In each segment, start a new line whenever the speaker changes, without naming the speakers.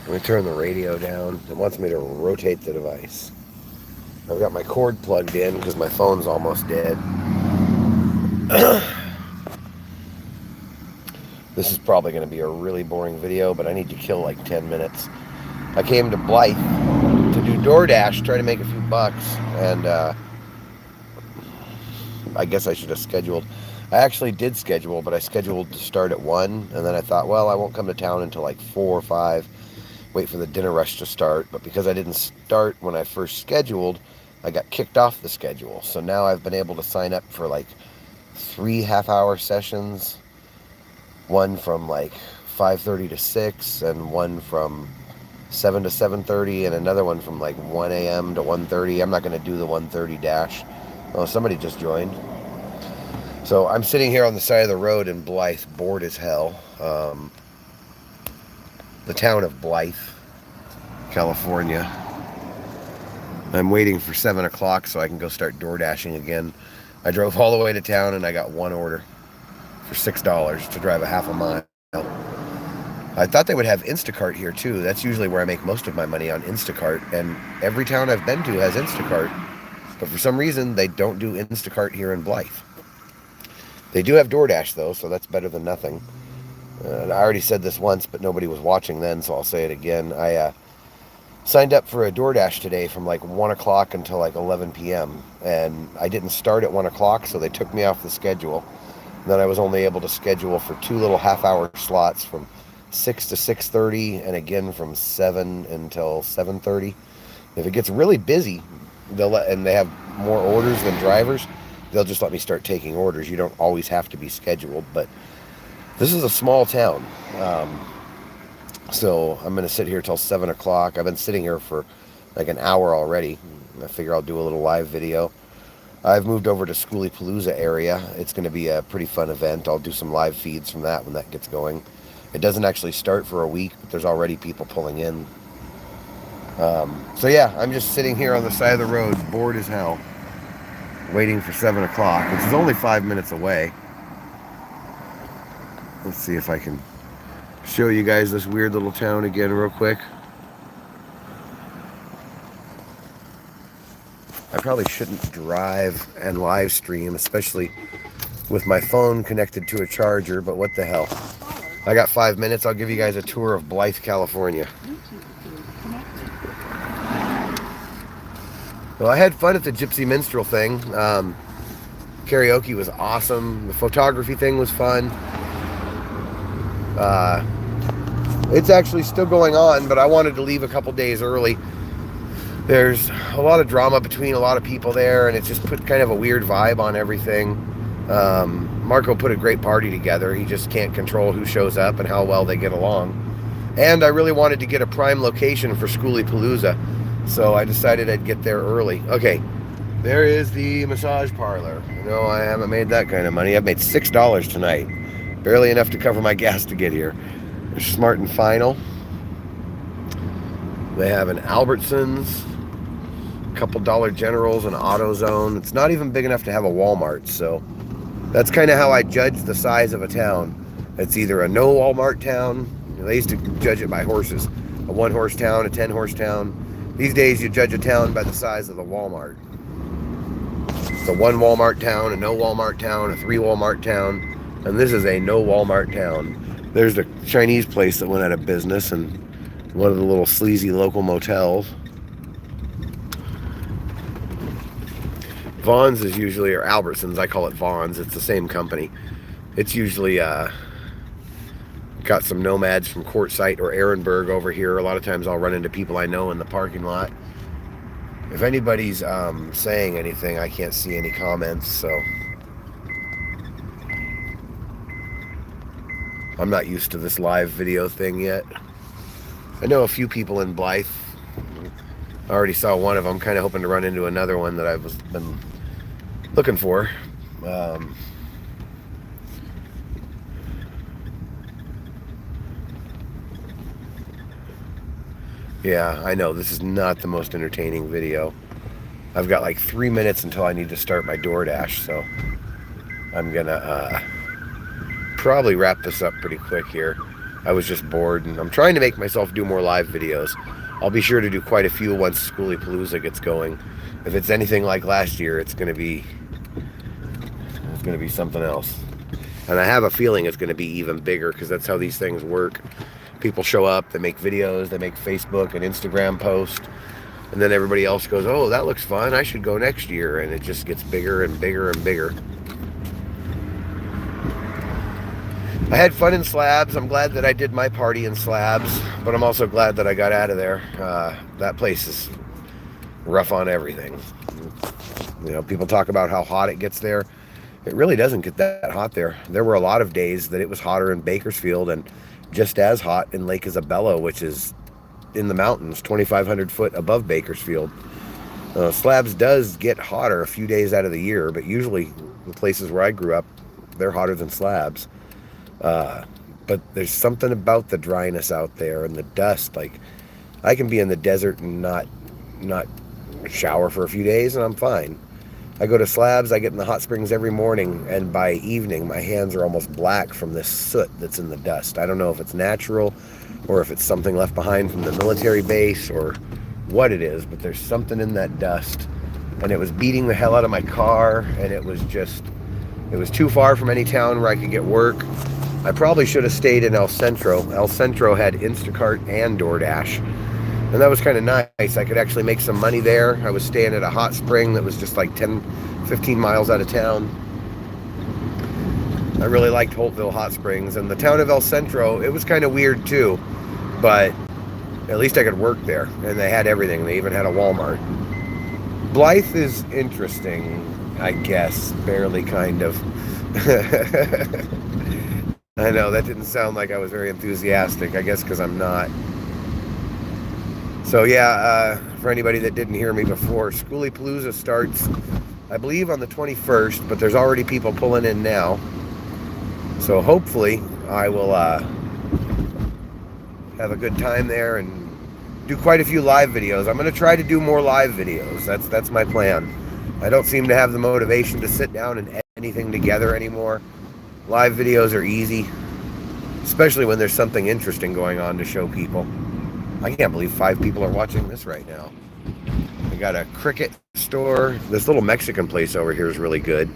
Let me turn the radio down. It wants me to rotate the device. I've got my cord plugged in because my phone's almost dead. This is probably going to be a really boring video, but I need to kill like 10 minutes. I came to Blythe to do DoorDash, try to make a few bucks, and I guess I should have scheduled. I actually did schedule, but I scheduled to start at 1, and then I thought, well, I won't come to town until like 4 or 5, wait for the dinner rush to start. But because I didn't start when I first scheduled, I got kicked off the schedule. So now I've been able to sign up for like 3 half-hour sessions, one from like 5:30 to 6, and one from 7 to 7:30, and another one from like 1 a.m. to 1:30. I'm not going to do the 1:30 dash. Oh, somebody just joined. So I'm sitting here on the side of the road in Blythe, bored as hell. The town of Blythe, California. I'm waiting for 7 o'clock so I can go start door dashing again. I drove all the way to town and I got one order for $6 to drive a half a mile. I thought they would have Instacart here too. That's usually where I make most of my money, on Instacart. And every town I've been to has Instacart. But for some reason, they don't do Instacart here in Blythe. They do have DoorDash though, so that's better than nothing. I already said this once, but nobody was watching then, so I'll say it again. I signed up for a DoorDash today from like 1 o'clock until like 11 p.m. And I didn't start at 1 o'clock, so they took me off the schedule. And then I was only able to schedule for 2 little half-hour slots from 6 to 6:30, and again from 7 until 7:30. If it gets really busy, and they have more orders than drivers, they'll just let me start taking orders. You don't always have to be scheduled, but this is a small town. So I'm going to sit here till 7 o'clock. I've been sitting here for like an hour already. I figure I'll do a little live video. I've moved over to Schoolypalooza area. It's going to be a pretty fun event. I'll do some live feeds from that when that gets going. It doesn't actually start for a week, but there's already people pulling in. So yeah, I'm just sitting here on the side of the road, bored as hell, waiting for 7 o'clock, which is only 5 minutes away. Let's see if I can show you guys this weird little town again real quick. I probably shouldn't drive and live stream, especially with my phone connected to a charger, but what the hell. I got 5 minutes. I'll give you guys a tour of Blythe, California. Well, I had fun at the Gypsy Minstrel thing. Karaoke was awesome. The photography thing was fun. It's actually still going on, but I wanted to leave a couple days early. There's a lot of drama between a lot of people there, and it just put kind of a weird vibe on everything. Marco put a great party together. He just can't control who shows up and how well they get along. And I really wanted to get a prime location for Schoolypalooza, so I decided I'd get there early. Okay, there is the massage parlor. No, I haven't made that kind of money. I've made $6 tonight. Barely enough to cover my gas to get here. There's Smart and Final. They have an Albertsons, a couple Dollar Generals, an AutoZone. It's not even big enough to have a Walmart, so that's kind of how I judge the size of a town. It's either a no Walmart town. They used to judge it by horses. A 1-horse town, a 10-horse town. These days you judge a town by the size of the Walmart. It's a 1 Walmart town, a no Walmart town, a 3 Walmart town, and this is a no Walmart town. There's the Chinese place that went out of business, and one of the little sleazy local motels. Vaughn's is usually, or Albertsons, I call it Vaughn's. It's the same company. It's usually got some nomads from Quartzsite or Ehrenberg over here. A lot of times I'll run into people I know in the parking lot. If anybody's saying anything, I can't see any comments, so I'm not used to this live video thing yet. I know a few people in Blythe. I already saw one of them. Kind of hoping to run into another one that I've been looking for. Yeah, I know this is not the most entertaining video. I've got like 3 minutes until I need to start my DoorDash, so I'm gonna probably wrap this up pretty quick here. I was just bored, and I'm trying to make myself do more live videos. I'll be sure to do quite a few once Schoolypalooza gets going. If it's anything like last year, it's going to be something else. And I have a feeling it's going to be even bigger, because that's how these things work. People show up, they make videos, they make Facebook and Instagram posts, and then everybody else goes, oh, that looks fun, I should go next year, and it just gets bigger and bigger and bigger. I had fun in Slabs. I'm glad that I did my party in Slabs, but I'm also glad that I got out of there. That place is rough on everything. You know, people talk about how hot it gets there. It really doesn't get that hot there. There were a lot of days that it was hotter in Bakersfield and just as hot in Lake Isabella, which is in the mountains, 2,500 foot above Bakersfield. Slabs does get hotter a few days out of the year, but usually the places where I grew up, they're hotter than Slabs. But there's something about the dryness out there and the dust. Like, I can be in the desert and not shower for a few days and I'm fine. I go to Slabs, I get in the hot springs every morning, and by evening my hands are almost black from this soot that's in the dust. I don't know if it's natural or if it's something left behind from the military base or what it is, but there's something in that dust. And it was beating the hell out of my car, and it was too far from any town where I could get work. I probably should have stayed in El Centro. El Centro had Instacart and DoorDash, and that was kind of nice. I could actually make some money there. I was staying at a hot spring that was just like 10-15 miles out of town. I really liked Holtville Hot Springs, and the town of El Centro, it was kind of weird too, but at least I could work there, and they had everything. They even had a Walmart. Blythe is interesting, I guess, barely, kind of. I know, that didn't sound like I was very enthusiastic, I guess because I'm not. So yeah, for anybody that didn't hear me before, Schoolypalooza starts, I believe, on the 21st, but there's already people pulling in now. So hopefully I will have a good time there and do quite a few live videos. I'm going to try to do more live videos. That's my plan. I don't seem to have the motivation to sit down and edit anything together anymore. Live videos are easy, especially when there's something interesting going on to show people. I can't believe 5 people are watching this right now. We got a cricket store. This little Mexican place over here is really good.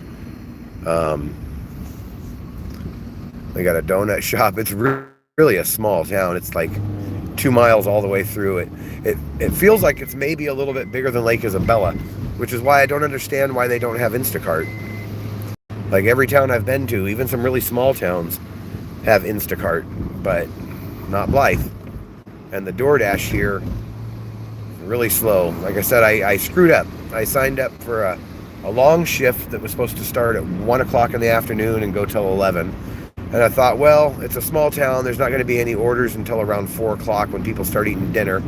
They got a donut shop. It's really a small town. It's like 2 miles all the way through it. It feels like it's maybe a little bit bigger than Lake Isabella, which is why I don't understand why they don't have Instacart. Like, every town I've been to, even some really small towns, have Instacart, but not Blythe. And the DoorDash here is really slow. Like I said, I screwed up. I signed up for a long shift that was supposed to start at 1 o'clock in the afternoon and go till 11. And I thought, well, it's a small town. There's not going to be any orders until around 4 o'clock when people start eating dinner.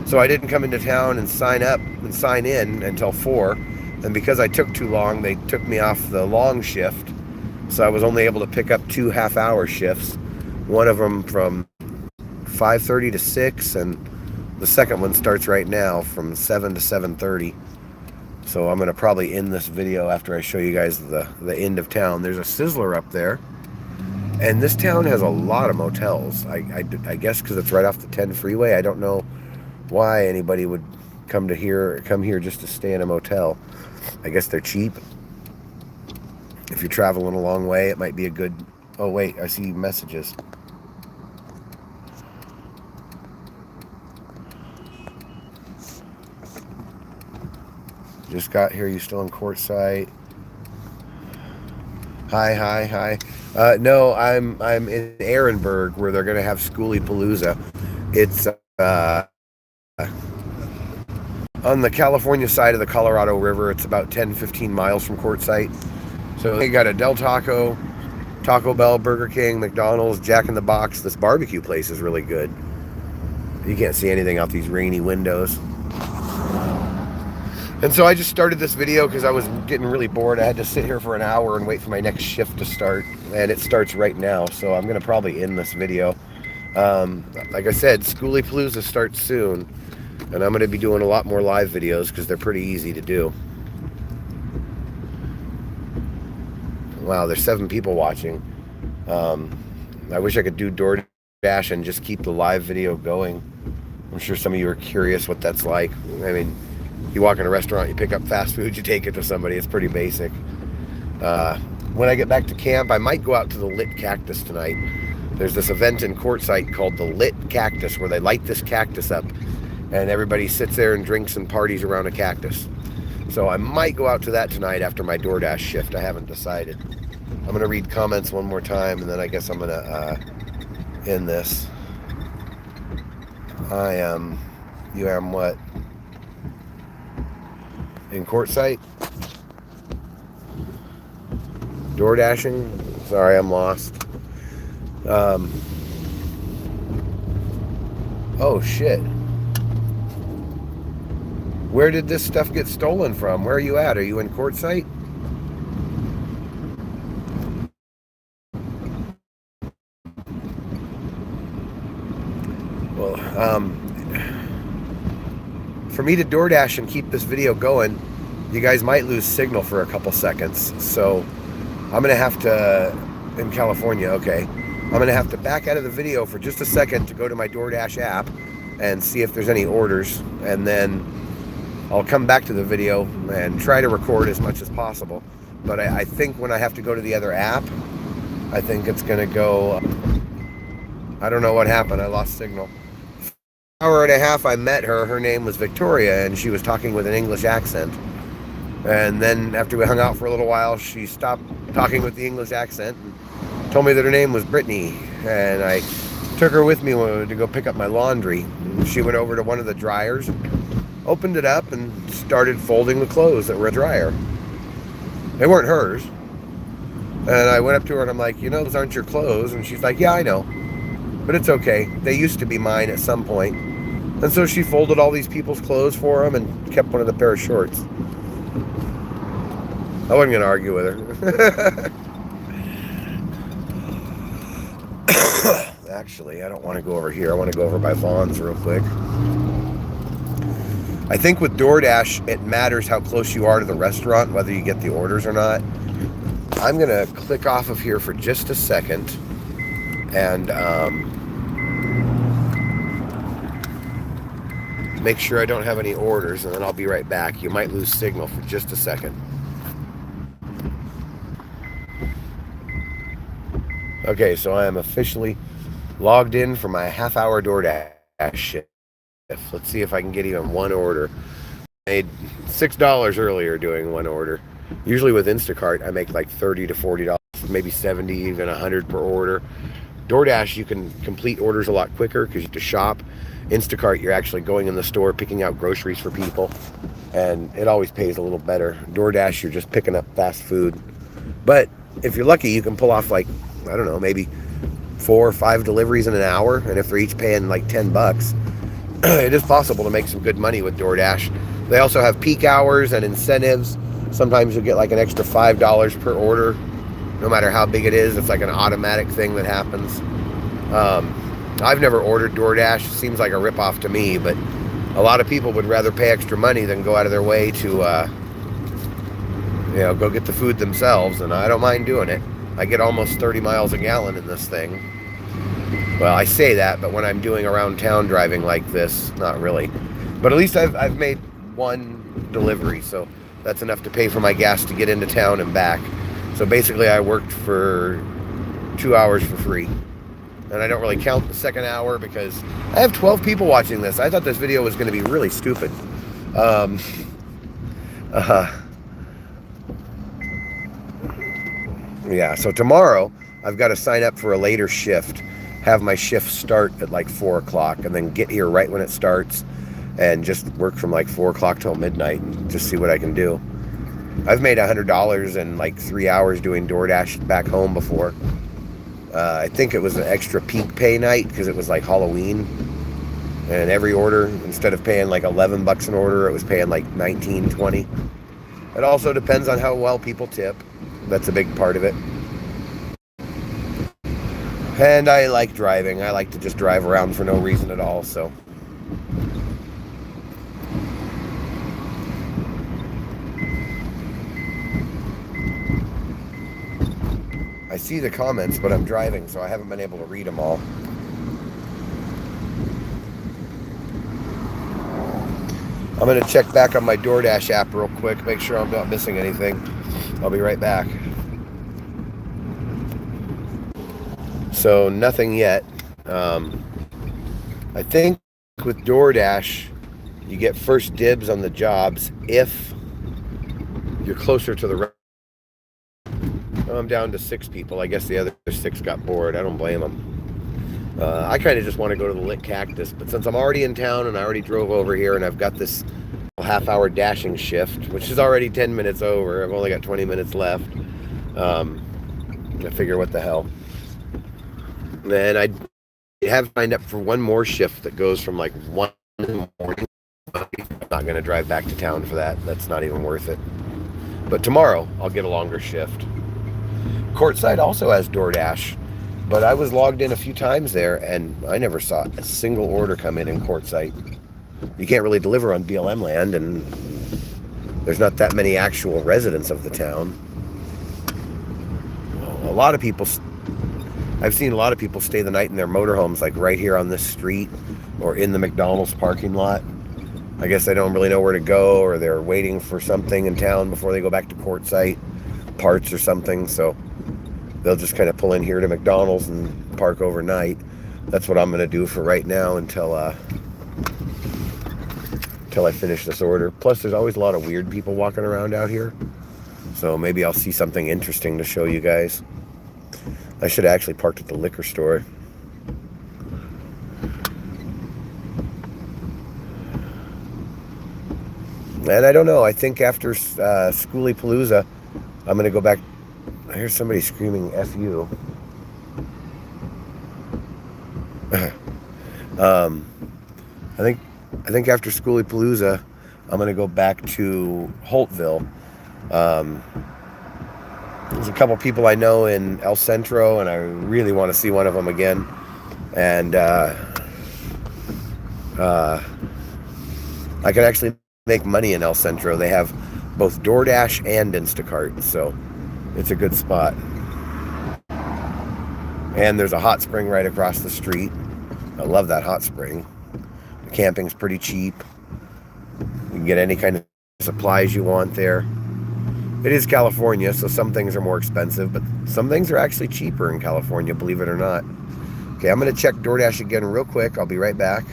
So I didn't come into town and sign up and sign in until 4. And because I took too long, they took me off the long shift. So I was only able to pick up 2 half-hour shifts. One of them from 5:30 to 6, and the second one starts right now from 7 to 7:30. So I'm going to probably end this video after I show you guys the end of town. There's a Sizzler up there. And this town has a lot of motels. I guess because it's right off the 10 freeway. I don't know why anybody would come here just to stay in a motel. I guess they're cheap. If you're traveling a long way, it might be a good... Oh, wait, I see messages. Just got here. You still in Quartzsite? Hi. No, I'm in Ehrenberg, where they're going to have Schoolypalooza. It's on the California side of the Colorado River. It's about 10-15 miles from Quartzsite. So they got a Del Taco, Taco Bell, Burger King, McDonald's, Jack in the Box. This barbecue place is really good. You can't see anything out these rainy windows. And so I just started this video because I was getting really bored. I had to sit here for an hour and wait for my next shift to start. And it starts right now, so I'm going to probably end this video. Like I said, Schoolypalooza starts soon. And I'm going to be doing a lot more live videos because they're pretty easy to do. Wow, there's 7 people watching. I wish I could do DoorDash DoorDash and just keep the live video going. I'm sure some of you are curious what that's like. I mean, you walk in a restaurant, you pick up fast food, you take it to somebody. It's pretty basic. When I get back to camp, I might go out to the Lit Cactus tonight. There's this event in Quartzsite called the Lit Cactus where they light this cactus up and everybody sits there and drinks and parties around a cactus. So I might go out to that tonight after my DoorDash shift. I haven't decided. I'm going to read comments one more time and then I guess I'm going to end this. You am what? In Quartzsite? DoorDashing? Sorry, I'm lost. Oh shit. Where did this stuff get stolen from? Where are you at? Are you in Quartzsite? Well, for me to DoorDash and keep this video going, you guys might lose signal for a couple seconds. So I'm going to have to, in California, okay, I'm going to have to back out of the video for just a second to go to my DoorDash app and see if there's any orders. And then I'll come back to the video and try to record as much as possible. But I think when I have to go to the other app, I think it's going to go, I don't know what happened. I lost signal. Hour and a half I met her. Her name was Victoria, and she was talking with an English accent. And then after we hung out for a little while, she stopped talking with the English accent and told me that her name was Brittany. And I took her with me to go pick up my laundry. She went over to one of the dryers, opened it up, and started folding the clothes that were in the dryer. They weren't hers. And I went up to her and I'm like, you know, those aren't your clothes. And she's like, yeah, I know. But it's okay. They used to be mine at some point. And so she folded all these people's clothes for them and kept one of the pair of shorts. I wasn't going to argue with her. Actually, I don't want to go over here. I want to go over by Vaughn's real quick. I think with DoorDash, it matters how close you are to the restaurant, whether you get the orders or not. I'm going to click off of here for just a second and make sure I don't have any orders, and then I'll be right back. You might lose signal for just a second. Okay, so I am officially logged in for my half-hour DoorDash shift. Let's see if I can get even one order. I made $6 earlier doing one order. Usually with Instacart, I make like $30 to $40, maybe $70, even $100 per order. DoorDash, you can complete orders a lot quicker because you have to shop. Instacart, you're actually going in the store, picking out groceries for people, and it always pays a little better. DoorDash, you're just picking up fast food. But if you're lucky, you can pull off like, I don't know, maybe 4 or 5 deliveries in an hour, and if they're each paying like $10, it is possible to make some good money with DoorDash. They also have peak hours and incentives. Sometimes you'll get like an extra $5 per order, no matter how big it is. It's like an automatic thing that happens. I've never ordered DoorDash. It seems like a ripoff to me, but a lot of people would rather pay extra money than go out of their way to, go get the food themselves, and I don't mind doing it. I get almost 30 miles a gallon in this thing. Well, I say that, but when I'm doing around town driving like this, not really. But at least I've made one delivery, so that's enough to pay for my gas to get into town and back. So basically I worked for 2 hours for free. And I don't really count the second hour because I have 12 people watching this. I thought this video was going to be really stupid. Yeah, so tomorrow I've got to sign up for a later shift, have my shift start at like 4 o'clock, and then get here right when it starts and just work from like 4 o'clock till midnight and just see what I can do. I've made $100 in like 3 hours doing DoorDash back home before. I think it was an extra peak pay night because it was like Halloween, and every order, instead of paying like $11 an order, it was paying like $19, $20. It also depends on how well people tip. That's a big part of it. And I like driving. I like to just drive around for no reason at all, so. I see the comments, but I'm driving, so I haven't been able to read them all. I'm going to check back on my DoorDash app real quick, make sure I'm not missing anything. I'll be right back. So nothing yet. I think with DoorDash, you get first dibs on the jobs if you're closer to the... I'm down to 6 people. I guess the other 6 got bored. I don't blame them. I kind of just want to go to the Lit Cactus, but since I'm already in town and I already drove over here and I've got this half-hour dashing shift, which is already 10 minutes over, I've only got 20 minutes left. I figure, what the hell. And I have signed up for one more shift that goes from like 1 in the morning. I'm not going to drive back to town for that. That's not even worth it. But tomorrow, I'll get a longer shift. Courtside also has DoorDash, but I was logged in a few times there, and I never saw a single order come in Courtside. You can't really deliver on BLM land, and there's not that many actual residents of the town. A lot of people... I've seen a lot of people stay the night in their motorhomes, like right here on this street or in the McDonald's parking lot. I guess they don't really know where to go, or they're waiting for something in town before they go back to Quartzsite, parts or something. So they'll just kind of pull in here to McDonald's and park overnight. That's what I'm going to do for right now until I finish this order. Plus, there's always a lot of weird people walking around out here. So maybe I'll see something interesting to show you guys. I should have actually parked at the liquor store. And I don't know. I think after Schoolie Palooza, I'm going to go back. I hear somebody screaming "F you." I think after Schoolie Palooza, I'm going to go back to Holtville. There's a couple people I know in El Centro, and I really want to see one of them again. And I can actually make money in El Centro. They have both DoorDash and Instacart, so it's a good spot. And there's a hot spring right across the street. I love that hot spring. The camping's pretty cheap. You can get any kind of supplies you want there. It is California, so some things are more expensive, but some things are actually cheaper in California, believe it or not. Okay, I'm going to check DoorDash again real quick. I'll be right back.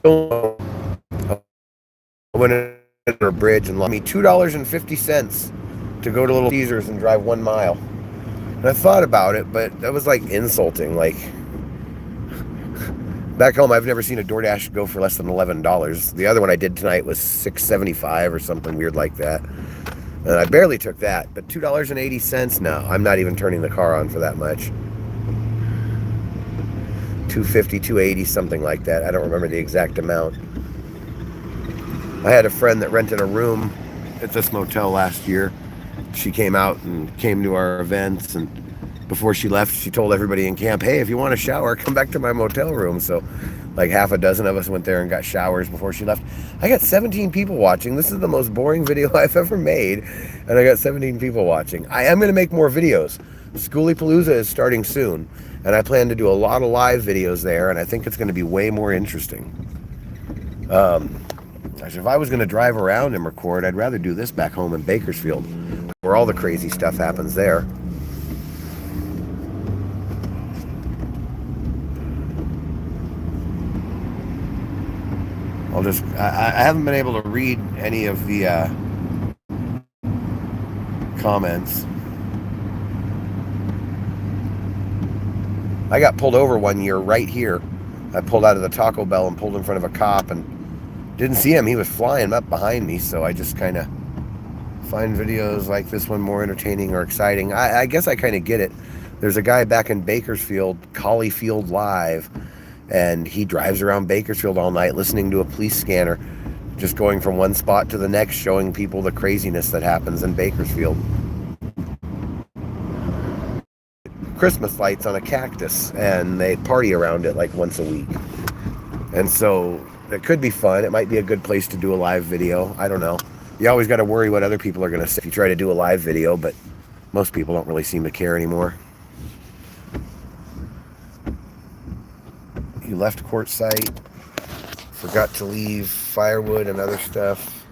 I went under a bridge and lost me $2.50 to go to Little Caesars and drive 1 mile. And I thought about it, but that was like insulting. Like, back home, I've never seen a DoorDash go for less than $11. The other one I did tonight was $6.75 or something weird like that. And I barely took that. But $2.80, no, I'm not even turning the car on for that much. $2.50, $2.80, something like that. I don't remember the exact amount. I had a friend that rented a room at this motel last year. She came out and came to our events, and before she left, she told everybody in camp, hey, if you want a shower, come back to my motel room. So like half a dozen of us went there and got showers before she left. I got 17 people watching. This is the most boring video I've ever made, and I got 17 people watching. I am going to make more videos. Schoolie Palooza is starting soon, and I plan to do a lot of live videos there, and I think it's going to be way more interesting. If I was going to drive around and record, I'd rather do this back home in Bakersfield, where all the crazy stuff happens there. I haven't been able to read any of the comments. I got pulled over one year right here. I pulled out of the Taco Bell and pulled in front of a cop and didn't see him. He was flying up behind me, so I just kind of find videos like this one more entertaining or exciting. I guess I kind of get it. There's a guy back in Bakersfield, Colleyfield Live, and he drives around Bakersfield all night listening to a police scanner, just going from one spot to the next, showing people the craziness that happens in Bakersfield. Christmas lights on a cactus, and they party around it like once a week. And so it could be fun. It might be a good place to do a live video. I don't know. You always got to worry what other people are going to say if you try to do a live video, but most people don't really seem to care anymore. You left Quartzsite. Forgot to leave firewood and other stuff.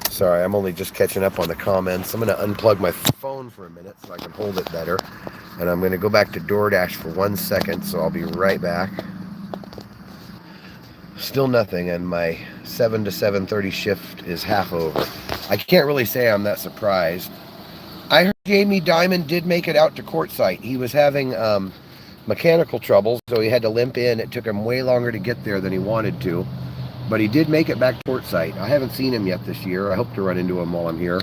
Sorry, I'm only just catching up on the comments. I'm going to unplug my phone for a minute so I can hold it better. And I'm going to go back to DoorDash for 1 second, so I'll be right back. Still nothing, and my 7 to 7:30 shift is half over. I can't really say I'm that surprised. I heard Jamie Dimon did make it out to Quartzsite. He was having mechanical troubles, so he had to limp in. It took him way longer to get there than he wanted to, but he did make it back to Quartzsite. I haven't seen him yet this year. I hope to run into him while I'm here.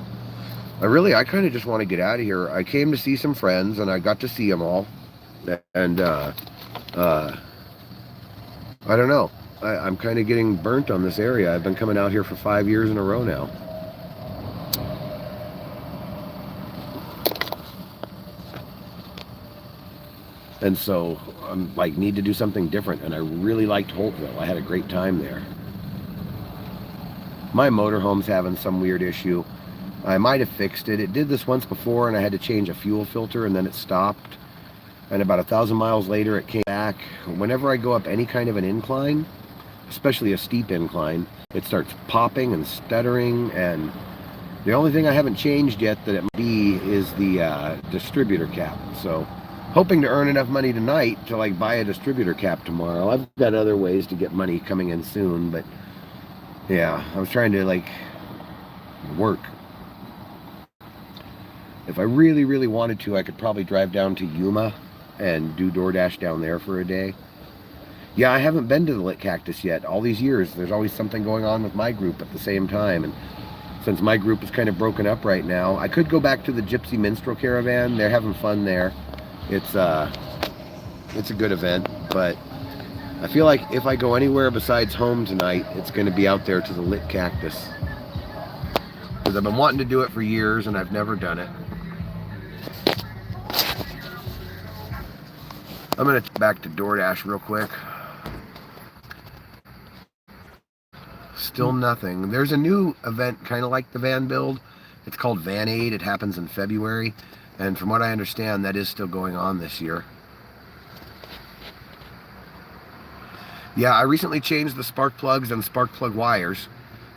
I kind of just want to get out of here. I came to see some friends, and I got to see them all, and I don't know. I'm kind of getting burnt on this area. I've been coming out here for 5 years in a row now. And so I'm like, need to do something different. And I really liked Holtville. I had a great time there. My motorhome's having some weird issue. I might have fixed it. It did this once before, and I had to change a fuel filter, and then it stopped. And about 1,000 miles later, it came back. Whenever I go up any kind of an incline, especially a steep incline, it starts popping and stuttering, and the only thing I haven't changed yet that it might be is the distributor cap. So hoping to earn enough money tonight to like buy a distributor cap tomorrow. I've got other ways to get money coming in soon, but yeah, I was trying to like work. If I really, really wanted to, I could probably drive down to Yuma and do DoorDash down there for a day. Yeah, I haven't been to the Lit Cactus yet. All these years, there's always something going on with my group at the same time. And since my group is kind of broken up right now, I could go back to the Gypsy Minstrel Caravan. They're having fun there. It's a good event, but I feel like if I go anywhere besides home tonight, it's going to be out there to the Lit Cactus. Because I've been wanting to do it for years, and I've never done it. I'm going to back to DoorDash real quick. Still nothing. There's a new event kind of like the van build. It's called Van Aid. It happens in February. And from what I understand, that is still going on this year. Yeah, I recently changed the spark plugs and spark plug wires.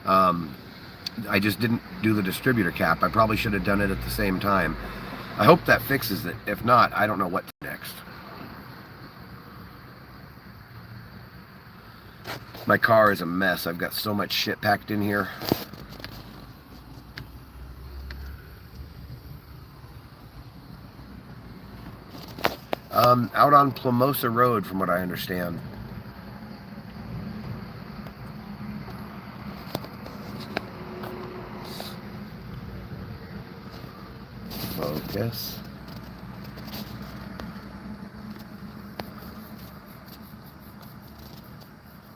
I just didn't do the distributor cap. I probably should have done it at the same time. I hope that fixes it. If not, I don't know what next. My car is a mess. I've got so much shit packed in here. Out on Plamosa Road, from what I understand. Focus.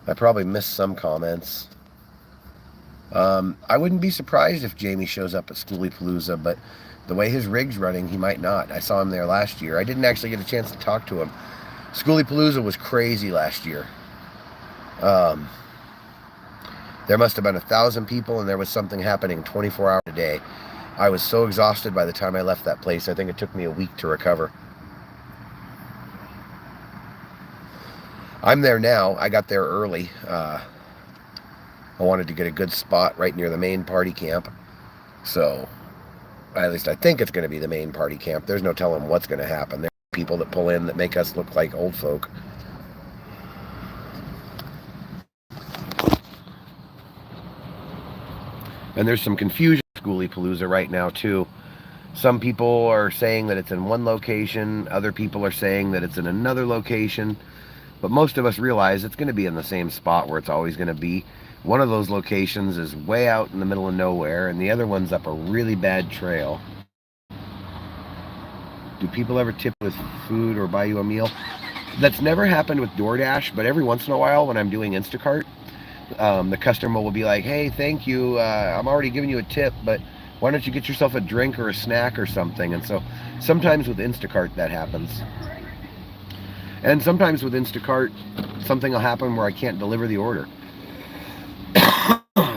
I probably missed some comments. I wouldn't be surprised if Jamie shows up at Schoolypalooza, but the way his rig's running, he might not. I saw him there last year. I didn't actually get a chance to talk to him. Schoolypalooza was crazy last year. There must have been 1,000 people, and there was something happening 24 hours a day. I was so exhausted by the time I left that place. I think it took me a week to recover. I'm there now. I got there early. I wanted to get a good spot right near the main party camp. So, at least I think it's going to be the main party camp. There's no telling what's going to happen. There are people that pull in that make us look like old folk. And there's some confusion at Schoolypalooza right now, too. Some people are saying that it's in one location. Other people are saying that it's in another location. But most of us realize it's going to be in the same spot where it's always going to be. One of those locations is way out in the middle of nowhere, and the other one's up a really bad trail. Do people ever tip with food or buy you a meal? That's never happened with DoorDash, but every once in a while when I'm doing Instacart, the customer will be like, hey, thank you, I'm already giving you a tip, but why don't you get yourself a drink or a snack or something? And so sometimes with Instacart that happens. And sometimes with Instacart, something will happen where I can't deliver the order.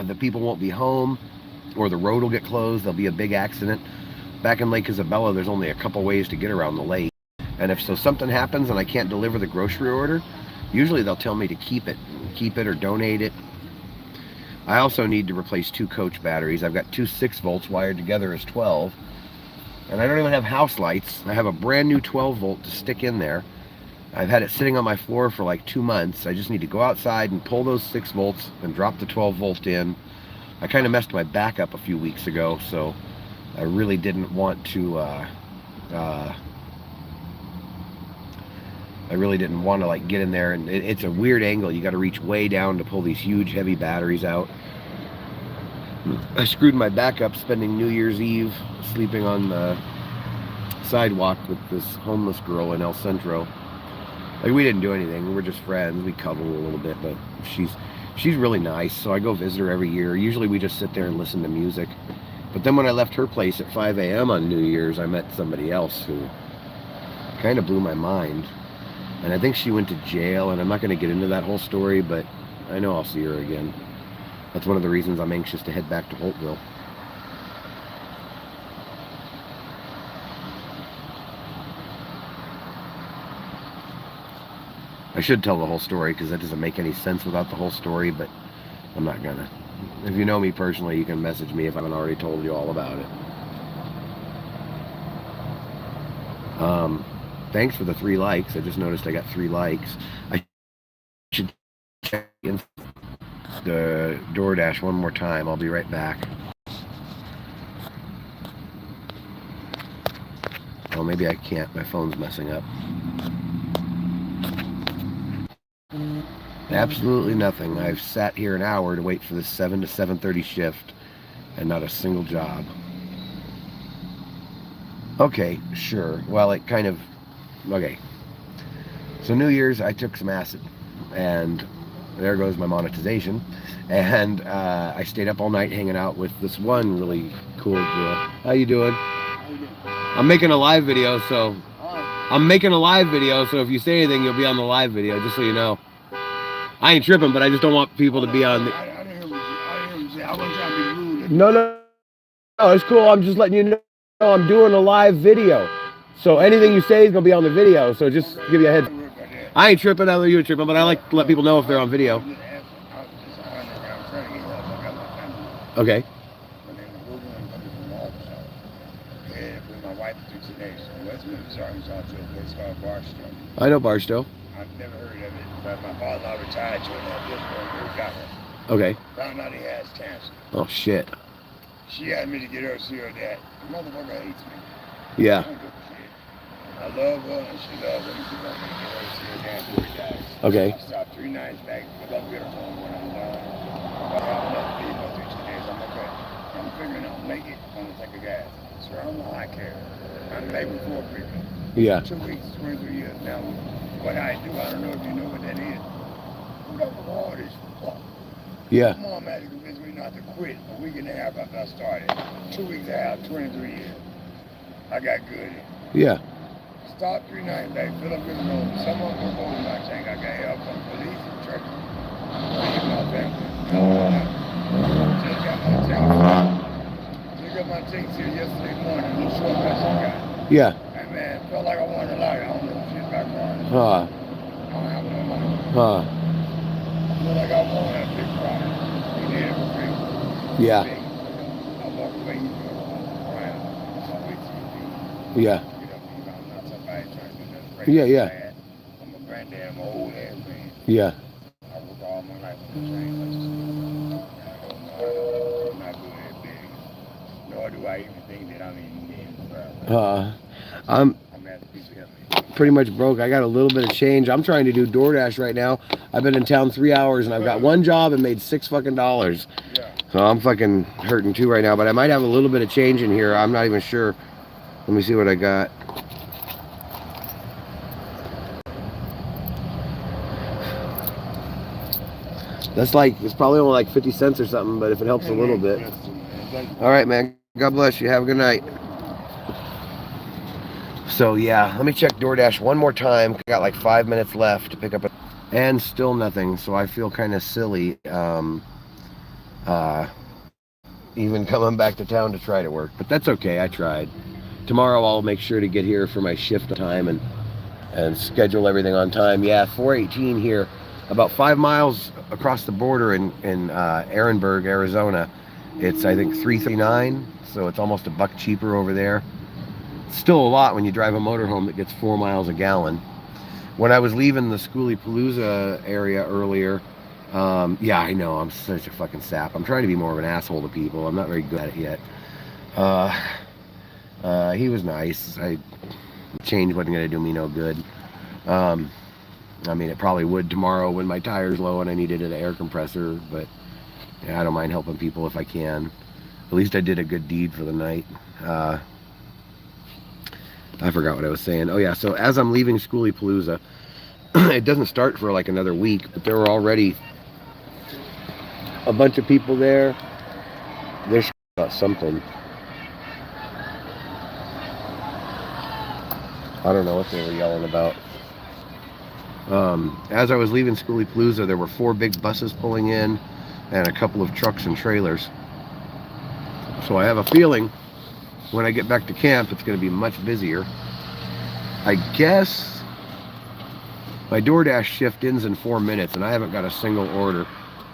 The people won't be home, or the road will get closed. There'll be a big accident. Back in Lake Isabella, there's only a couple ways to get around the lake. And if so something happens and I can't deliver the grocery order, Usually they'll tell me to keep it or donate it. I also need to replace 2 coach batteries. I've got 2 6 volts wired together as 12. And I don't even have house lights. I have a brand new 12 volt to stick in there. I've had it sitting on my floor for like 2 months. I just need to go outside and pull those 6 volts and drop the 12 volt in. I kind of messed my back up a few weeks ago, so I really didn't want to like get in there, and it's a weird angle. You got to reach way down to pull these huge heavy batteries out. I screwed my back up spending New Year's Eve sleeping on the sidewalk with this homeless girl in El Centro. Like, we didn't do anything. We were just friends. We cuddled a little bit, but she's really nice, so I go visit her every year. Usually we just sit there and listen to music. But then when I left her place at 5 a.m. on New Year's, I met somebody else who kind of blew my mind. And I think she went to jail, and I'm not going to get into that whole story, but I know I'll see her again. That's one of the reasons I'm anxious to head back to Holtville. I should tell the whole story because that doesn't make any sense without the whole story, but I'm not gonna. If you know me personally, you can message me if I haven't already told you all about it. Thanks for the 3 likes. I just noticed I got 3 likes. I should check in the DoorDash one more time. I'll be right back. Oh, maybe I can't. My phone's messing up. Absolutely nothing. I've sat here an hour to wait for this 7 to 7:30 shift, and not a single job. Okay, sure. Well, it kind of... Okay. So New Year's, I took some acid, and there goes my monetization. And I stayed up all night hanging out with this one really cool girl. How you doing? I'm making a live video, so... if you say anything, you'll be on the live video, just so you know. I ain't tripping, but I just don't want people to be on the...
I didn't hear you say. I wasn't trying to be rude.
No, it's cool. I'm just letting you know I'm doing a live video. So anything you say is going to be on the video, so just give you a head. I ain't tripping, I know you're tripping, but I like to let people know if they're on video. Okay. I know Barstow.
I've never heard of it, but my father-in-law retired to it. Got one.
Okay.
Found out he has cancer.
Oh, shit.
She asked me to get her to see her dad. The motherfucker hates me.
Yeah.
I love her, and she loves her, and she wants me to get her to see her dad before he dies.
Okay.
I stopped 3 nights back, but I'll get her home when I'm done. If I have enough to leave her 2 days, I'm okay. I'm figuring I'll make it on the tank of gas. So I don't know how I care. I'm maybe 4 people.
Yeah.
2 weeks, 23 years. Now, what I do, I don't know if you know what that is. Who got the all this fuck?
Yeah.
My mom had to convince me not to quit a week and a half after I started. 2 weeks out, 23 years. I got good.
Yeah.
Stop 3 nights back, fill up with the road. Someone will go in my tank. I got help from police and church. Leave my family. Just got my tank. Just got my tank here yesterday morning. A short message got.
Yeah.
And man, felt like I wanted to lie. I don't know if she's back on.
Huh.
I don't have no money.
Huh.
Feel like I wanted a big problem. We did it for free.
Yeah.
I walk away. Around. I wait till you
Yeah.
Yeah.
Yeah.
I'm a granddad, I'm an old ass man.
Yeah.
I work all my life on the train. I'm not doing that big. Nor do I even think that I'm even in.
I'm
asking people to help me.
pretty much broke. I got a little bit of change. I'm trying to do DoorDash right now. I've been in town 3 hours and I've got 1 job and made $6 fucking.
Yeah.
So I'm fucking hurting too right now, but I might have a little bit of change in here. I'm not even sure. Let me see what I got. That's like, it's probably only like 50 cents or something, but if it helps a little bit. All right, man. God bless you. Have a good night. So yeah, let me check DoorDash one more time. Got like 5 minutes left to pick up and still nothing. So I feel kind of silly even coming back to town to try to work, but that's okay. I tried. Tomorrow I'll make sure to get here for my shift time and and schedule everything on time. Yeah, 418 here, about 5 miles across the border in Ehrenberg, Arizona. It's, I think, 339, so it's almost $1 cheaper over there. Still a lot when you drive a motorhome that gets 4 miles a gallon. When I was leaving the Schoolie-Palooza area earlier, yeah, I know, I'm such a fucking sap. I'm trying to be more of an asshole to people. I'm not very good at it yet. He was nice. Change wasn't going to do me no good. I mean, it probably would tomorrow when my tire's low and I needed an air compressor, but yeah, I don't mind helping people if I can. At least I did a good deed for the night. I forgot what I was saying. Oh yeah, so as I'm leaving Schoolie-Palooza, it doesn't start for like another week, but there were already a bunch of people there. They're about something. I don't know what they were yelling about. As I was leaving Schoolie-Palooza, there were 4 big buses pulling in and a couple of trucks and trailers. So I have a feeling when I get back to camp, it's going to be much busier. I guess my DoorDash shift ends in 4 minutes and I haven't got a single order.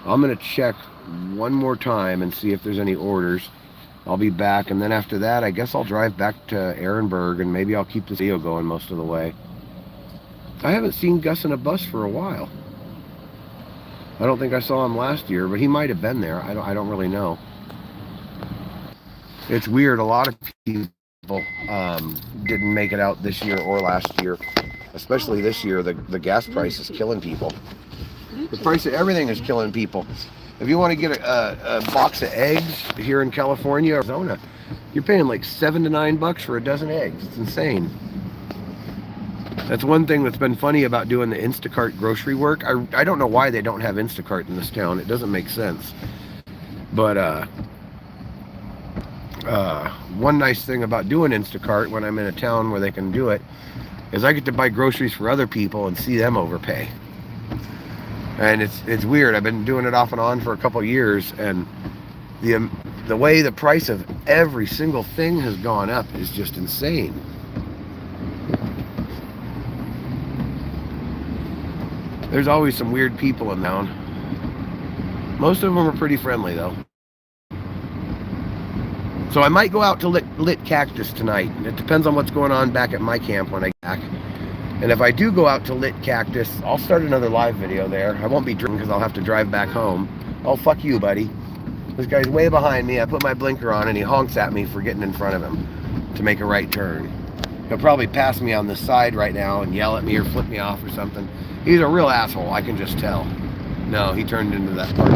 I'm going to check one more time and see if there's any orders. I'll be back, and then after that, I guess I'll drive back to Ehrenberg, and maybe I'll keep this video going most of the way. I haven't seen Gus in a bus for a while. I don't think I saw him last year, but he might have been there. I don't really know. It's weird. A lot of people didn't make it out this year or last year. Especially this year, the gas price is killing people. The price of everything is killing people. If you want to get a box of eggs here in California, Arizona, you're paying like $7 to $9 for a dozen eggs. It's insane. That's one thing that's been funny about doing the Instacart grocery work. I don't know why they don't have Instacart in this town. It doesn't make sense. But one nice thing about doing Instacart when I'm in a town where they can do it is I get to buy groceries for other people and see them overpay. And it's weird. I've been doing it off and on for a couple of years, and the way the price of every single thing has gone up is just insane. There's always some weird people in town. Most of them are pretty friendly, though. So I might go out to Lit Cactus tonight. It depends on what's going on back at my camp when I get back. And if I do go out to Lit Cactus, I'll start another live video there. I won't be drinking because I'll have to drive back home. Oh, fuck you, buddy. This guy's way behind me. I put my blinker on and he honks at me for getting in front of him to make a right turn. He'll probably pass me on the side right now and yell at me or flip me off or something. He's a real asshole, I can just tell. No, he turned into that part.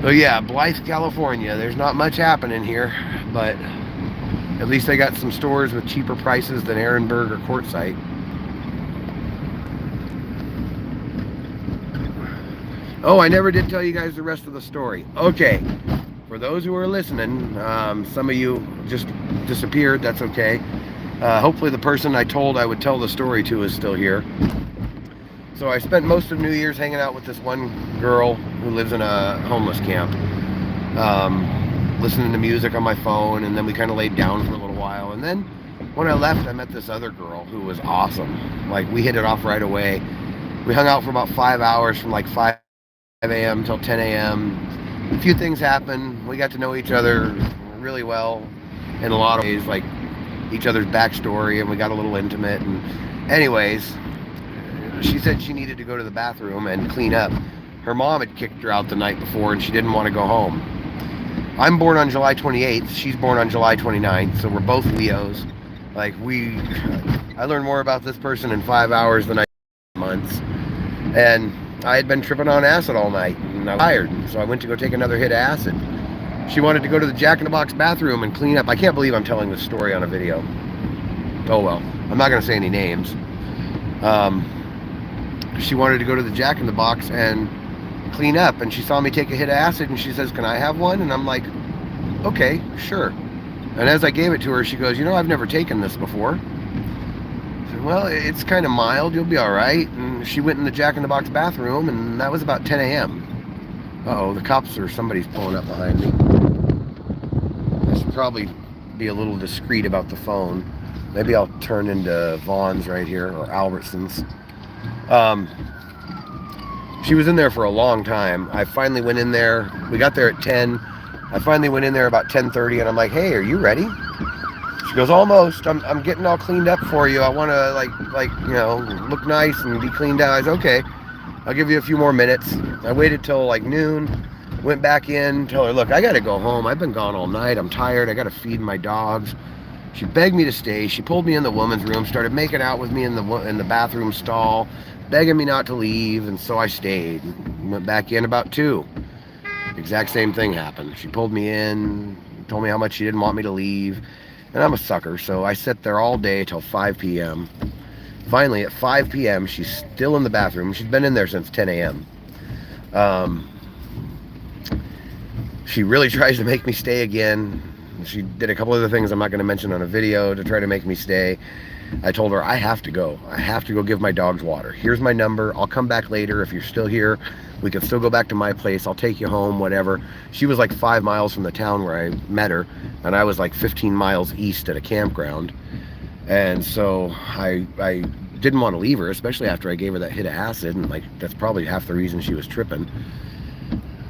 So yeah, Blythe, California. There's not much happening here, but at least they got some stores with cheaper prices than Ehrenberg or Quartzsite. Oh, I never did tell you guys the rest of the story. Okay, for those who are listening, some of you just disappeared. That's okay. Hopefully the person I told I would tell the story to is still here. So I spent most of New Year's hanging out with this one girl who lives in a homeless camp, listening to music on my phone, and then we kind of laid down for a little while. And then when I left, I met this other girl who was awesome. Like, we hit it off right away. We hung out for about 5 hours, from like 5 a.m. till 10 a.m. A few things happened. We got to know each other really well in a lot of ways, like each other's backstory, and we got a little intimate. And anyways, she said she needed to go to the bathroom and clean up. Her mom had kicked her out the night before and she didn't want to go home. I'm born on July 28th. She's born on July 29th. So we're both Leos. Like, I learned more about this person in 5 hours than I did in months. And I had been tripping on acid all night and I was tired. So I went to go take another hit of acid. She wanted to go to the Jack in the Box bathroom and clean up. I can't believe I'm telling this story on a video. Oh well, I'm not going to say any names. She wanted to go to the Jack in the Box and clean up, and she saw me take a hit of acid and she says, "Can I have one?" And I'm like, okay, sure. And as I gave it to her, she goes, "You know, I've never taken this before." I said, "Well, it's kind of mild, you'll be all right." And she went in the Jack in the Box bathroom, and that was about 10 a.m. Uh-oh, the cops or somebody's pulling up behind me. I should probably be a little discreet about the phone. Maybe I'll turn into Vaughn's right here, or Albertson's. She was in there for a long time. I finally went in there. We got there at 10. I finally went in there about 10:30, and I'm like, hey, are you ready? She goes, almost. I'm getting all cleaned up for you. I want to, look nice and be cleaned out. I said, okay, I'll give you a few more minutes. I waited till like noon, went back in, told her, look, I got to go home. I've been gone all night. I'm tired. I got to feed my dogs. She begged me to stay. She pulled me in the woman's room, started making out with me in the bathroom stall, begging me not to leave, and so I stayed. Went back in about 2. Exact same thing happened. She pulled me in, told me how much she didn't want me to leave, and I'm a sucker, so I sat there all day till 5 p.m. Finally, at 5 p.m., she's still in the bathroom. She's been in there since 10 a.m. She really tries to make me stay again. She did a couple other things I'm not going to mention on a video to try to make me stay. I told her, I have to go. I have to go give my dogs water. Here's my number. I'll come back later. If you're still here, we can still go back to my place. I'll take you home, whatever. She was like 5 miles from the town where I met her, and I was like 15 miles east at a campground. And so I didn't want to leave her, especially after I gave her that hit of acid, and like that's probably half the reason she was tripping.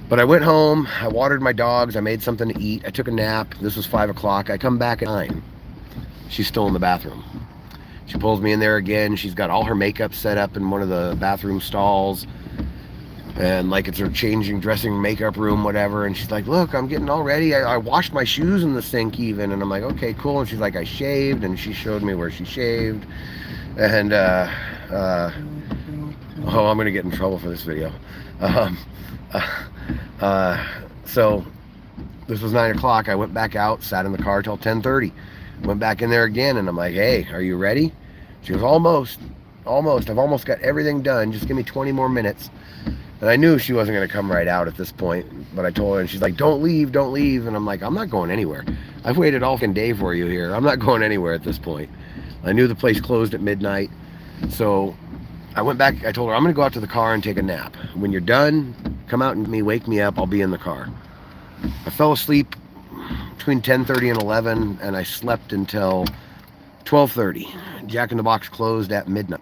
But I went home, I watered my dogs, I made something to eat, I took a nap. This was 5 o'clock. I come back at 9. She's still in the bathroom. She pulls me in there again. She's got all her makeup set up in one of the bathroom stalls, and like it's her changing, dressing, makeup room, whatever. And she's like, look, I'm getting all ready. I washed my shoes in the sink even. And I'm like, okay, cool. And she's like, I shaved. And she showed me where she shaved. And oh, I'm gonna get in trouble for this video. So this was 9 o'clock. I went back out, sat in the car till 10:30. Went back in there again, and I'm like, hey, are you ready? She goes, almost. I've almost got everything done. Just give me 20 more minutes. And I knew she wasn't going to come right out at this point, but I told her, and she's like, don't leave. And I'm like, I'm not going anywhere. I've waited all fucking day for you here. I'm not going anywhere at this point. I knew the place closed at midnight. So I went back. I told her, I'm going to go out to the car and take a nap. When you're done, come out and wake me up. I'll be in the car. I fell asleep between 10:30 and 11, and I slept until 12:30. Jack in the Box closed at midnight.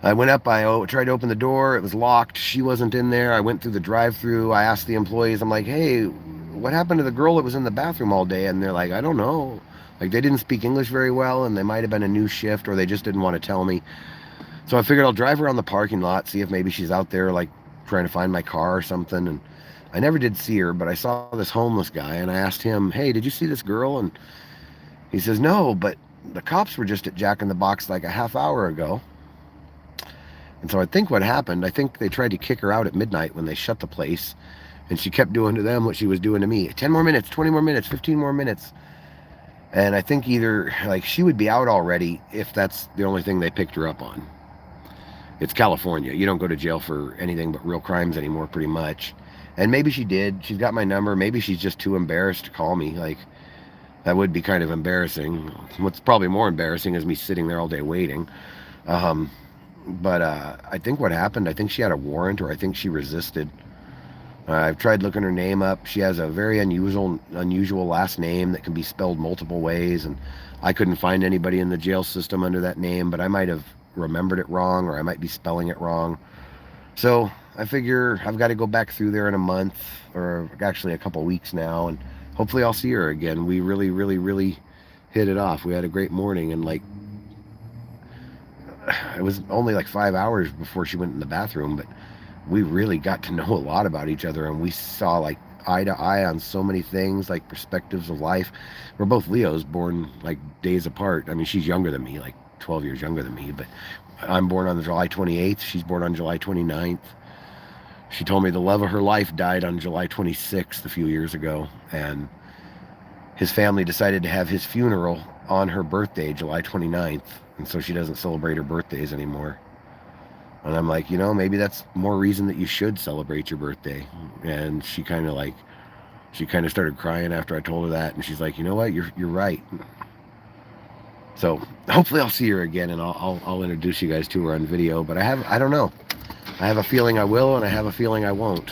I went up, I tried to open the door, it was locked, she wasn't in there. I went through the drive-thru, I asked the employees, I'm like, hey, what happened to the girl that was in the bathroom all day? And they're like, I don't know. Like, they didn't speak English very well, and they might have been a new shift, or they just didn't want to tell me. So I figured I'll drive around the parking lot, see if maybe she's out there, like, trying to find my car or something. And I never did see her, but I saw this homeless guy, and I asked him, hey, did you see this girl? And he says, no, but the cops were just at Jack in the Box like a half hour ago. And so I think what happened, I think they tried to kick her out at midnight when they shut the place, and she kept doing to them what she was doing to me. 10 more minutes, 20 more minutes, 15 more minutes. And I think either, like, she would be out already if that's the only thing they picked her up on. It's California. You don't go to jail for anything but real crimes anymore, pretty much. And maybe she did. She's got my number. Maybe she's just too embarrassed to call me. Like, that would be kind of embarrassing. What's probably more embarrassing is me sitting there all day waiting. But I think what happened, I think she had a warrant, or I think she resisted. I've tried looking her name up. She has a very unusual last name that can be spelled multiple ways, and I couldn't find anybody in the jail system under that name, but I might have remembered it wrong, or I might be spelling it wrong. So I figure I've got to go back through there in a month, or actually a couple weeks now, and hopefully I'll see her again. We really, really, really hit it off. We had a great morning, and like, it was only like 5 hours before she went in the bathroom, but we really got to know a lot about each other, and we saw like eye to eye on so many things, like perspectives of life. We're both Leos, born like days apart. I mean, she's younger than me, like 12 years younger than me, but I'm born on July 28th. She's born on July 29th. She told me the love of her life died on July 26th a few years ago, and his family decided to have his funeral on her birthday, July 29th, and so she doesn't celebrate her birthdays anymore. And I'm like, you know, maybe that's more reason that you should celebrate your birthday. And she kind of started crying after I told her that, and she's like, you know what, you're right. So hopefully I'll see her again, and I'll introduce you guys to her on video. But I don't know. I have a feeling I will, and I have a feeling I won't.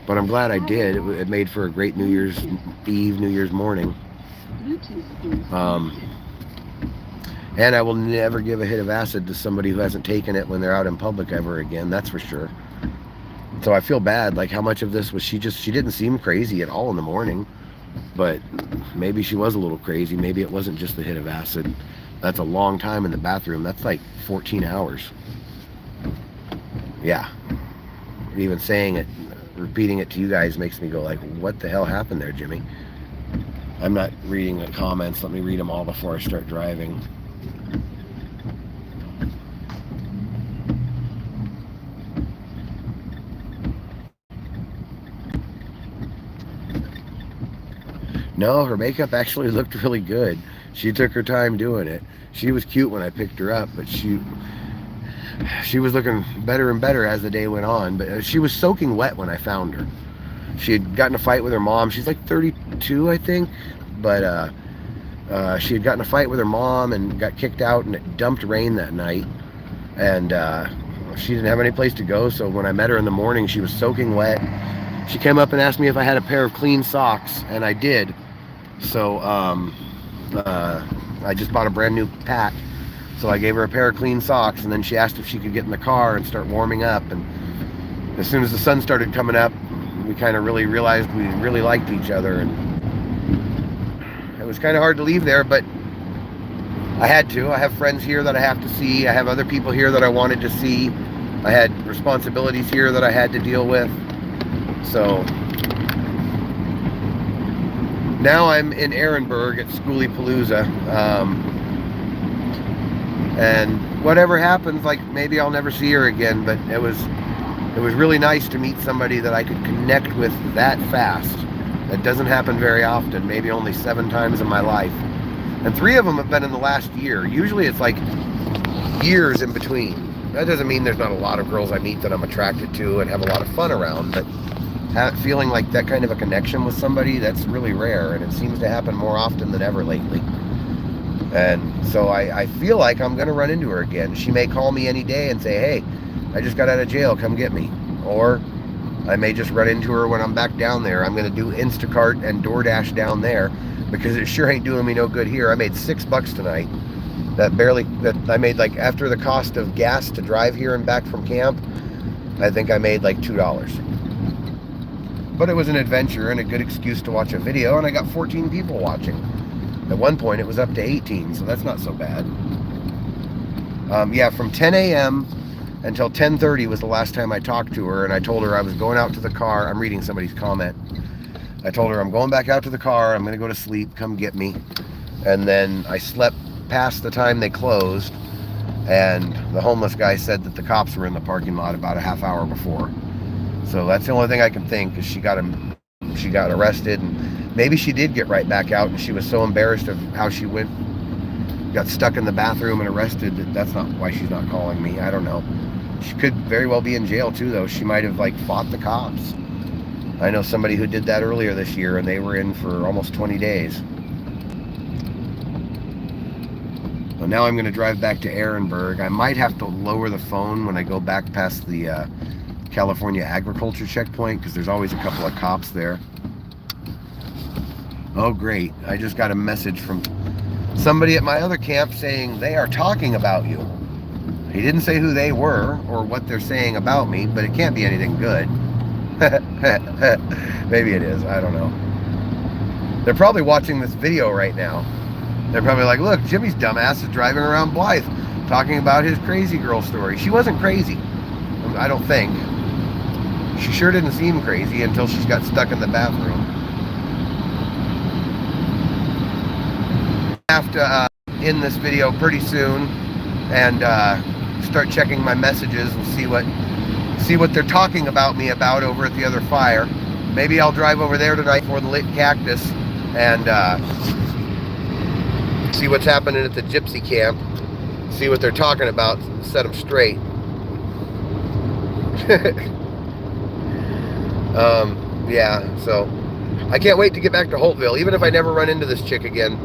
But I'm glad I did. It made for a great New Year's Eve, New Year's morning. And I will never give a hit of acid to somebody who hasn't taken it when they're out in public ever again. That's for sure. So I feel bad. Like, how much of this was she didn't seem crazy at all in the morning. But maybe she was a little crazy. Maybe it wasn't just the hit of acid. That's a long time in the bathroom. That's like 14 hours. Yeah. Even saying it, repeating it to you guys makes me go like, what the hell happened there, Jimmy? I'm not reading the comments. Let me read them all before I start driving. No, her makeup actually looked really good. She took her time doing it. She was cute when I picked her up, but she was looking better and better as the day went on. But she was soaking wet when I found her. She had gotten in a fight with her mom. She's like 32, I think. But she had gotten in a fight with her mom and got kicked out, and it dumped rain that night. And she didn't have any place to go, so when I met her in the morning, she was soaking wet. She came up and asked me if I had a pair of clean socks, and I did. So I just bought a brand new pack. So I gave her a pair of clean socks, and then she asked if she could get in the car and start warming up. And as soon as the sun started coming up, we kind of really realized we really liked each other. And it was kind of hard to leave there, but I had to. I have friends here that I have to see. I have other people here that I wanted to see. I had responsibilities here that I had to deal with. So now I'm in Ehrenberg at Schoolypalooza. And whatever happens, like, maybe I'll never see her again, but it was really nice to meet somebody that I could connect with that fast. That doesn't happen very often, maybe only 7 times in my life. And 3 of them have been in the last year. Usually it's like years in between. That doesn't mean there's not a lot of girls I meet that I'm attracted to and have a lot of fun around, but feeling like that kind of a connection with somebody, that's really rare, and it seems to happen more often than ever lately. And so I feel like I'm going to run into her again. She may call me any day and say, hey, I just got out of jail, come get me. Or I may just run into her when I'm back down there. I'm going to do Instacart and DoorDash down there, because it sure ain't doing me no good here. I made $6 tonight. That I made, like, after the cost of gas to drive here and back from camp, I think I made like $2. But it was an adventure and a good excuse to watch a video, and I got 14 people watching. At one point it was up to 18, so that's not so bad. Yeah, from 10 a.m. until 10:30 was the last time I talked to her, and I told her I was going out to the car. I'm reading somebody's comment. I told her I'm going back out to the car, I'm going to go to sleep, come get me. And then I slept past the time they closed, and the homeless guy said that the cops were in the parking lot about a half hour before. So that's the only thing I can think, is she got arrested, and maybe she did get right back out, and she was so embarrassed of how she got stuck in the bathroom and arrested that that's not why she's not calling me. I don't know. She could very well be in jail too, though. She might have, like, fought the cops. I know somebody who did that earlier this year, and they were in for almost 20 days. So now I'm going to drive back to Ehrenberg. I might have to lower the phone when I go back past the California agriculture checkpoint, because there's always a couple of cops there. Oh great, I just got a message from somebody at my other camp saying they are talking about you. He didn't say who they were or what they're saying about me, but it can't be anything good. Maybe it is, I don't know. They're probably watching this video right now. They're probably like, look, Jimmy's dumbass is driving around Blythe talking about his crazy girl story. She wasn't crazy, I don't think. She sure didn't seem crazy until she's got stuck in the bathroom. I have to end this video pretty soon and start checking my messages and see what they're talking about me about over at the other fire. Maybe I'll drive over there tonight for the lit cactus and see what's happening at the gypsy camp, see what they're talking about, set them straight. Yeah, so I can't wait to get back to Holtville, even if I never run into this chick again.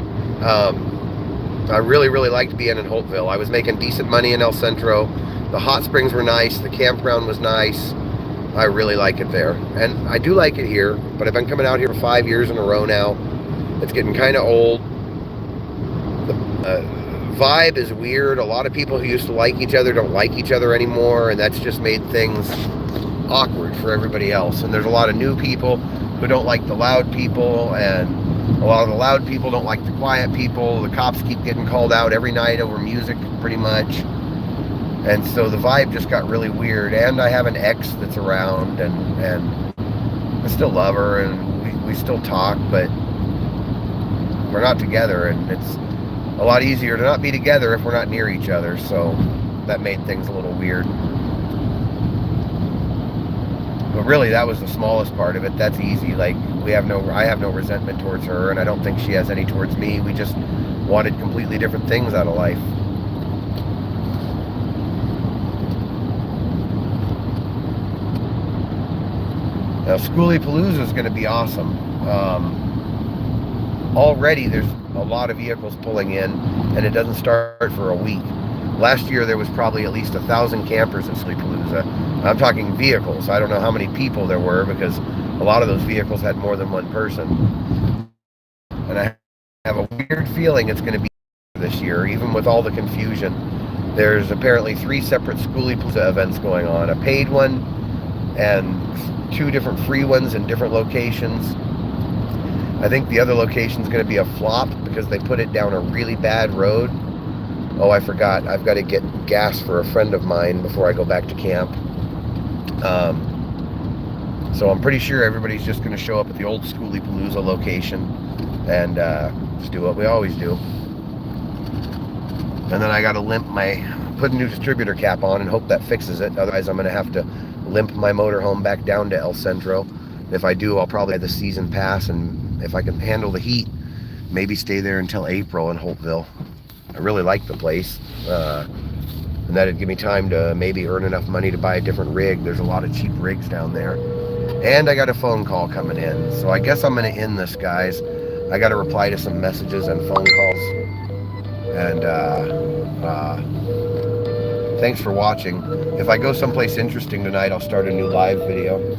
I really, really liked being in Holtville. I was making decent money in El Centro. The hot springs were nice. The campground was nice. I really like it there. And I do like it here, but I've been coming out here for 5 years in a row now. It's getting kind of old. The vibe is weird. A lot of people who used to like each other don't like each other anymore, and that's just made things awkward for everybody else. And there's a lot of new people who don't like the loud people, and a lot of the loud people don't like the quiet people. The cops keep getting called out every night over music, pretty much. And so the vibe just got really weird. And I have an ex that's around, and I still love her, and we still talk, but we're not together. And it's a lot easier to not be together if we're not near each other. So that made things a little weird. But really, that was the smallest part of it. That's easy. Like, I have no resentment towards her, and I don't think she has any towards me. We just wanted completely different things out of life. Now, Schoolie-Palooza is going to be awesome. Already, there's a lot of vehicles pulling in, and it doesn't start for a week. Last year, there was probably at least 1,000 campers at Schoolie-Palooza. I'm talking vehicles. I don't know how many people there were, because a lot of those vehicles had more than one person. And I have a weird feeling it's going to be this year, even with all the confusion. There's apparently 3 separate Schoolie-Palooza events going on. A paid one and 2 different free ones in different locations. I think the other location is going to be a flop because they put it down a really bad road. Oh, I forgot. I've got to get gas for a friend of mine before I go back to camp. So I'm pretty sure everybody's just going to show up at the old Schoolie-Palooza location and just do what we always do. And then I got to put a new distributor cap on and hope that fixes it. Otherwise, I'm going to have to limp my motorhome back down to El Centro. If I do, I'll probably have the season pass, and if I can handle the heat, maybe stay there until April in Holtville. I really like the place, and that'd give me time to maybe earn enough money to buy a different rig. There's a lot of cheap rigs down there. And I got a phone call coming in, so I guess I'm going to end this, guys. I got to reply to some messages and phone calls. And thanks for watching. If I go someplace interesting tonight, I'll start a new live video.